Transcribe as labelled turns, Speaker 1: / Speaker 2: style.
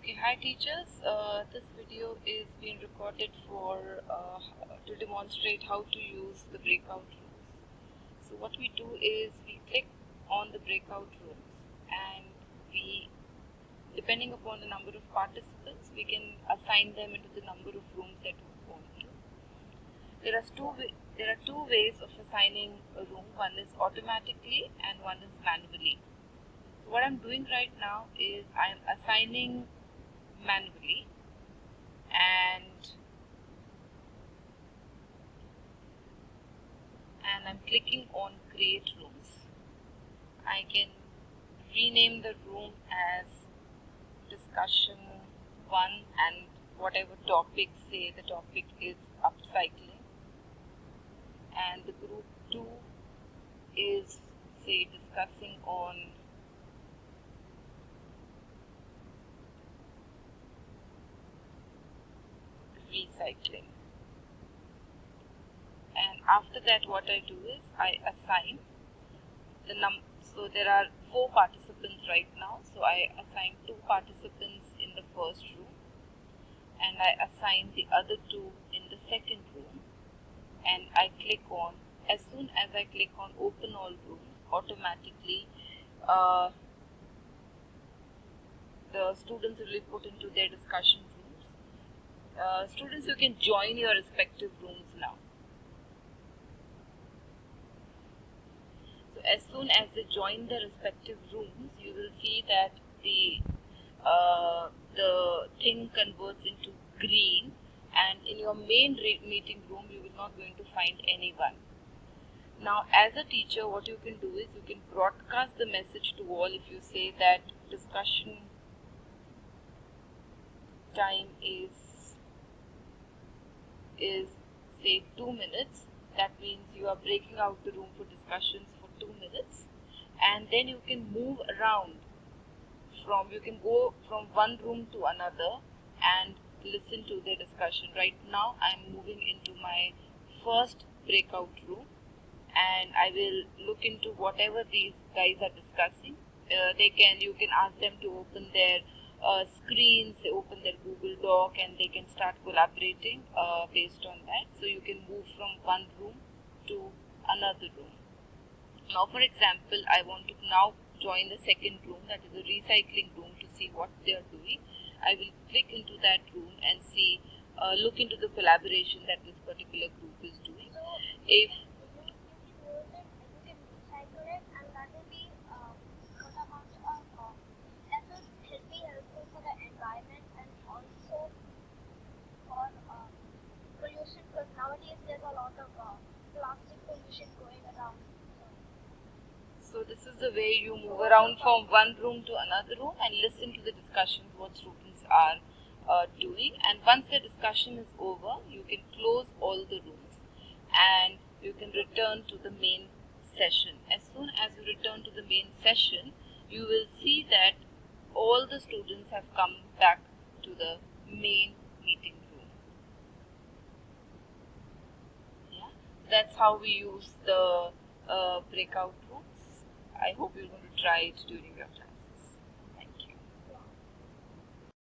Speaker 1: Okay, hi teachers. This video is being recorded for to demonstrate how to use the breakout rooms. So what we do is we click on the breakout rooms, and we, depending upon the number of participants, we can assign them into the number of rooms that we want to. There are two ways of assigning a room. One is automatically and one is manually. So what I'm doing right now is I'm assigning manually, and I'm clicking on create rooms. I can rename the room as discussion 1, and whatever topic, say the topic is upcycling, and the group 2 is, say, discussing on recycling. And after that, what I do is I assign the so there are 4 participants right now, so I assign 2 participants in the first room, and I assign the other 2 in the second room, and I click on, as soon as I click on open all rooms, automatically the students will be put into their discussion rooms. Students, you can join your respective rooms now. So as soon as they join the respective rooms, you will see that the thing converts into green, and in your main meeting room you will not going to find anyone. Now as a teacher, what you can do is you can broadcast the message to all. If you say that discussion time is say 2 minutes, that means you are breaking out the room for discussions for 2 minutes, and then you can move around you can go from one room to another and listen to the discussion. Right now I'm moving into my first breakout room, and I will look into whatever these guys are discussing. You can ask them to open their screens, they open their Google Doc, and they can start collaborating based on that. So you can move from one room to another room. Now for example, I want to now join the second room, that is the recycling room, to see what they are doing. I will click into that room and see, look into the collaboration that this particular group is doing. If
Speaker 2: because nowadays there's a lot of plastic pollution going around.
Speaker 1: So this is the way you move around from one room to another room and listen to the discussions what students are doing. And once the discussion is over, you can close all the rooms and you can return to the main session. As soon as you return to the main session, you will see that all the students have come back to the main meeting room. Yeah, that's how we use the breakout rooms. I hope you're going to try it during your time.